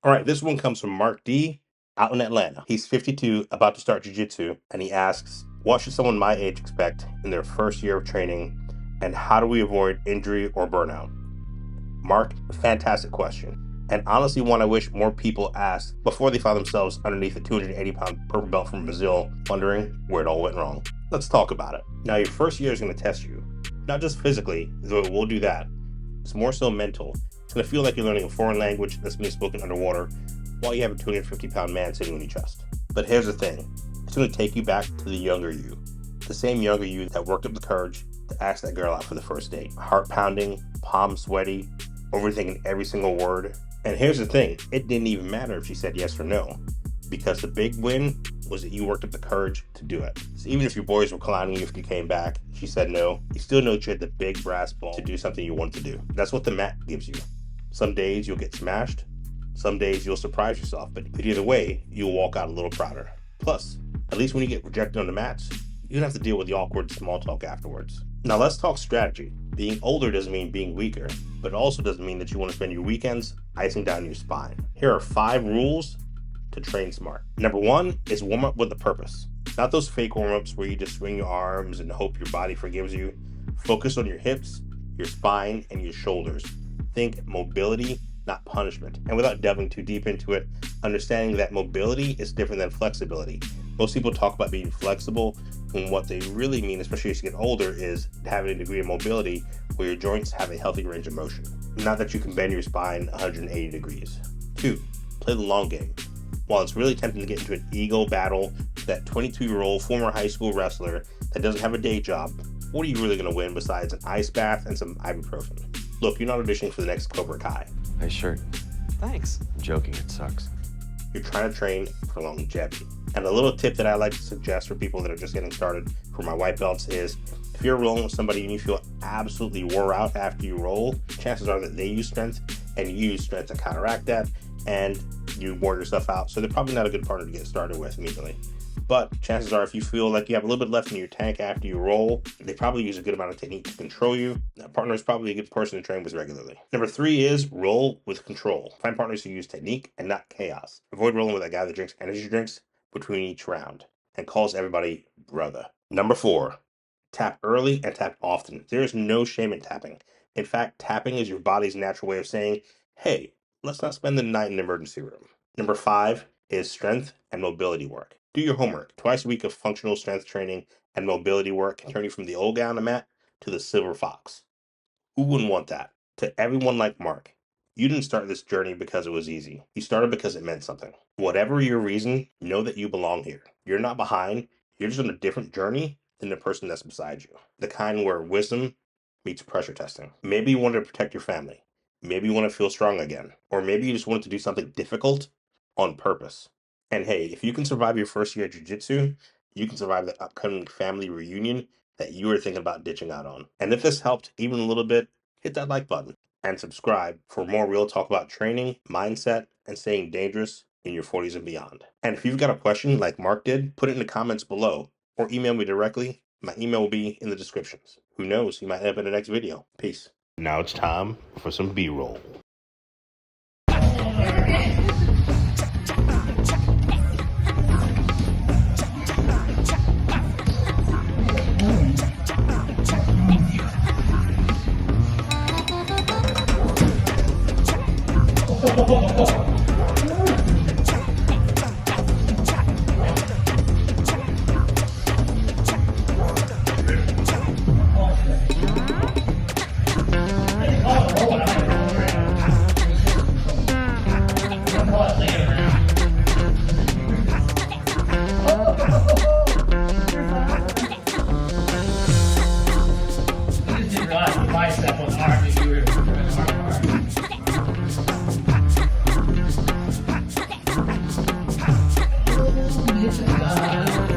All right, this one comes from Mark D. out in Atlanta. He's 52, about to start jiu-jitsu, and he asks, what should someone my age expect in their first year of training, and how do we avoid injury or burnout? Mark, fantastic question. And honestly, one I wish more people asked before they found themselves underneath a 280-pound purple belt from Brazil, wondering where it all went wrong. Let's talk about it. Now, your first year is going to test you. Not just physically, though it will do that. It's more so mental. It's going to feel like you're learning a foreign language that's being spoken underwater while you have a 250-pound man sitting on your chest. But here's the thing. It's going to take you back to the younger you. The same younger you that worked up the courage to ask that girl out for the first date. Heart pounding, palms sweaty, overthinking every single word. And here's the thing. It didn't even matter if she said yes or no, because the big win was that you worked up the courage to do it. So even if your boys were clowning you if you came back, she said no, you still know you had the big brass ball to do something you wanted to do. That's what the mat gives you. Some days you'll get smashed. Some days you'll surprise yourself, but either way, you'll walk out a little prouder. Plus, at least when you get rejected on the mats, you don't have to deal with the awkward small talk afterwards. Now let's talk strategy. Being older doesn't mean being weaker, but it also doesn't mean that you want to spend your weekends icing down your spine. Here are 5 rules to train smart. Number 1 is warm up with a purpose. Not those fake warm-ups where you just swing your arms and hope your body forgives you. Focus on your hips, your spine, and your shoulders. Think mobility, not punishment. And without delving too deep into it, understanding that mobility is different than flexibility. Most people talk about being flexible, and what they really mean, especially as you get older, is having a degree of mobility where your joints have a healthy range of motion. Not that you can bend your spine 180 degrees. 2, play the long game. While it's really tempting to get into an ego battle with that 22-year-old former high school wrestler that doesn't have a day job, what are you really going to win besides an ice bath and some ibuprofen? Look, you're not auditioning for the next Cobra Kai. Nice shirt. Thanks. I'm joking, it sucks. You're trying to train for longevity. And a little tip that I like to suggest for people that are just getting started for my white belts is, if you're rolling with somebody and you feel absolutely wore out after you roll, chances are that they use strength and you use strength to counteract that, and you wore yourself out. So they're probably not a good partner to get started with immediately. But chances are, if you feel like you have a little bit left in your tank after you roll, they probably use a good amount of technique to control you. That partner is probably a good person to train with regularly. Number 3 is roll with control. Find partners who use technique and not chaos. Avoid rolling with that guy that drinks energy drinks between each round and calls everybody brother. Number 4, tap early and tap often. There is no shame in tapping. In fact, tapping is your body's natural way of saying, hey, let's not spend the night in the emergency room. Number 5 is strength and mobility work. Do your homework. Twice a week of functional strength training and mobility work can turn you from the old guy on the mat to the silver fox. Who wouldn't want that? To everyone like Mark, you didn't start this journey because it was easy. You started because it meant something. Whatever your reason, know that you belong here. You're not behind. You're just on a different journey than the person that's beside you. The kind where wisdom meets pressure testing. Maybe you want to protect your family. Maybe you want to feel strong again. Or maybe you just wanted to do something difficult on purpose. And hey, if you can survive your first year of jiu-jitsu, you can survive the upcoming family reunion that you are thinking about ditching out on. And if this helped even a little bit, hit that like button and subscribe for more real talk about training, mindset, and staying dangerous in your 40s and beyond. And if you've got a question like Mark did, put it in the comments below or email me directly. My email will be in the descriptions. Who knows, you might end up in the next video. Peace. Now it's time for some B-roll. Bicep on arm if you were arm.